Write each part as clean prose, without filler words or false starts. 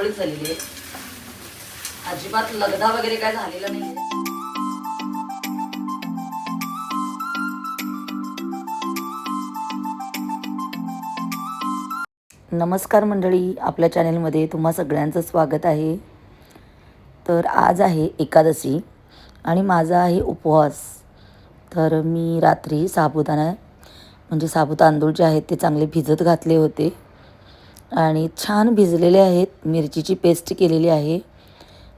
झालेली आहे. अजिबात लगदा वगैरे काय झालेला नाही. नमस्कार मंडळी, आपल्या चॅनेलमध्ये तुम्हा सगळ्यांचं स्वागत आहे. तर आज आहे एकादशी आणि माझा आहे उपवास. तर मी रात्री साबुदाणा म्हणजे साबू तांदूळ जे आहेत ते चांगले भिजत घातले होते आणि छान भिजलेले आहेत. मिरचीची पेस्ट केलेली आहे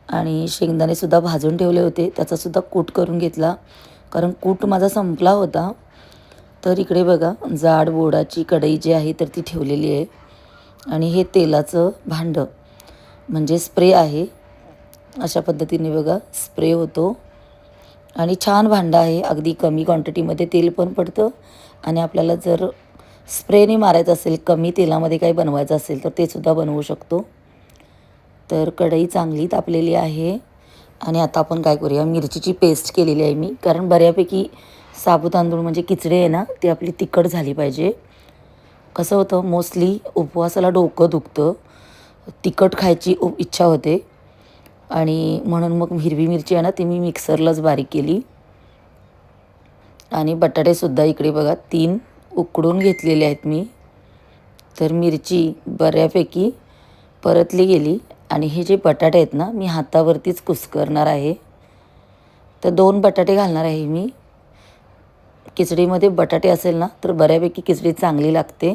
आणि शेंगदाणेसुद्धा भाजून ठेवले होते. त्याचासुद्धा कूट करून घेतला कारण कूट माझा संपला होता. तर इकडे बघा जाड बोडाची कढई जी आहे तर ती ठेवलेली आहे आणि हे तेलाचं भांडं म्हणजे स्प्रे आहे. अशा पद्धतीने बघा स्प्रे होतो आणि छान भांडं आहे. अगदी कमी क्वांटिटीमध्ये तेल पण पडतं आणि आपल्याला जर स्प्रेने मारायचं असेल, कमी तेलामध्ये काही बनवायचं असेल तर ते सुद्धा बनवू शकतो. तर कढई चांगली तापलेली आहे आणि आता आपण काय करूया, मिरचीची पेस्ट केलेली आहे मी, कारण बऱ्यापैकी साबू तांदूळ म्हणजे खिचडी आहे ना ती आपली तिखट झाली पाहिजे. कसं होतं मोस्टली उपवासाला डोकं दुखतं, तिखट खायची इच्छा होते आणि म्हणून मग हिरवी मिरची आहे ना ती मी मिक्सरलाच बारीक केली आणि बटाटेसुद्धा इकडे बघा 3 उकडून घेतलेले आहेत मी. तर मिरची बऱ्यापैकी परतली गेली आणि हे जे बटाटे आहेत ना मी हातावरतीच कुस्करणार आहे. तर 2 बटाटे घालणार आहे मी. खिचडीमध्ये बटाटे असेल ना तर बऱ्यापैकी खिचडी चांगली लागते.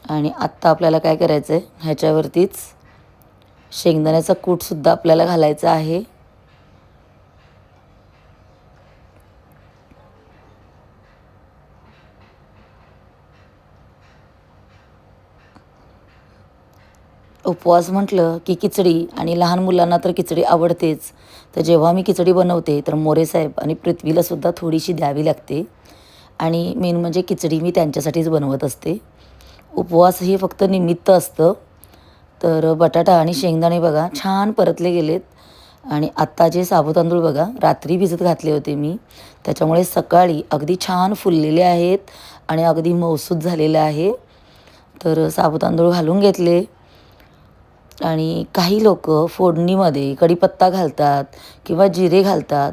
आणि आत्ता आपल्याला काय करायचं आहे, ह्याच्यावरतीच शेंगदाण्याचा कूटसुद्धा आपल्याला घालायचा आहे. उपवास म्हटलं की खिचडी आणि लहान मुलांना तर खिचडी आवडतेच. तर जेव्हा मी खिचडी बनवते तर मोरेसाहेब आणि पृथ्वीलासुद्धा थोडीशी द्यावी लागते आणि मेन म्हणजे खिचडी मी त्यांच्यासाठीच बनवत असते. उपवास हे फक्त निमित्त असतं. तर बटाटा आणि शेंगदाणे बघा छान परतले गेलेत आणि आत्ता जे साबू तांदूळ बघा रात्री भिजत घातले होते मी, त्याच्यामुळे सकाळी अगदी छान फुललेले आहेत आणि अगदी मऊसूत झालेले आहे. तर साबू तांदूळ घालून घेतले आणि काही लोक फोडणीमध्ये कढीपत्ता घालतात किंवा जिरे घालतात.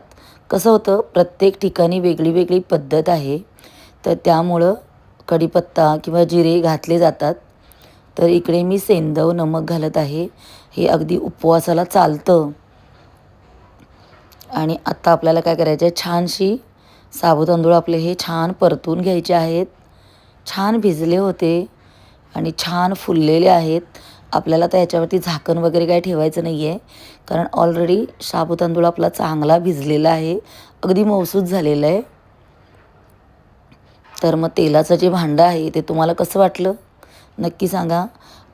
कसं होतं प्रत्येक ठिकाणी वेगळी वेगळी पद्धत आहे, तर त्यामुळं कढीपत्ता किंवा जिरे घातले जातात. तर इकडे मी सेंदव नमक घालत आहे. हे अगदी उपवासाला चालतं. आणि आत्ता आपल्याला काय करायचं आहे, छानशी साबू तांदूळ आपले हे छान परतून घ्यायचे आहेत. छान भिजले होते आणि छान फुललेले आहेत. आपल्याला तर याच्यावरती झाकण वगैरे काय ठेवायचं नाही आहे, कारण ऑलरेडी साबू तांदूळ आपला चांगला भिजलेला आहे, अगदी मऊसूत झालेलं आहे. तर मग तेलाचं जे भांडं आहे ते तुम्हाला कसं वाटलं नक्की सांगा.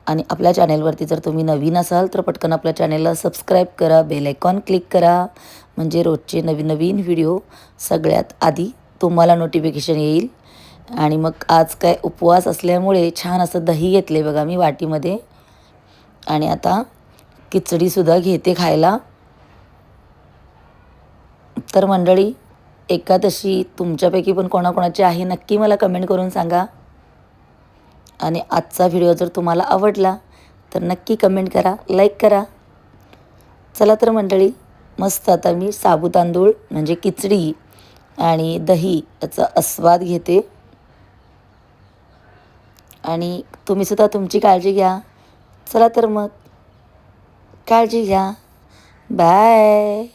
आणि आपल्या चॅनेलवरती जर तुम्ही नवीन असाल तर पटकन आपल्या चॅनेलला सबस्क्राईब करा, बेल आयकॉन क्लिक करा, म्हणजे रोजचे नवीन नवीन व्हिडिओ सगळ्यात आधी तुम्हाला नोटिफिकेशन येईल. आणि मग आज काय उपवास असल्यामुळे छान असं दही घेतले बघा मी वाटीमध्ये आणि आता खिचडीसुद्धा घेते खायला. तर मंडळी, एकादशी तुमच्यापैकी पण कोणाकोणाची आहे नक्की मला कमेंट करून सांगा. आणि आजचा व्हिडिओ जर तुम्हाला आवडला तर नक्की कमेंट करा, लाईक करा. चला तर मंडळी, मस्त आता मी साबू तांदूळ म्हणजे खिचडी आणि दही याचा आस्वाद घेते. आणि तुम्हीसुद्धा तुमची काळजी घ्या. चला तर मग, काळजी घ्या. बाय.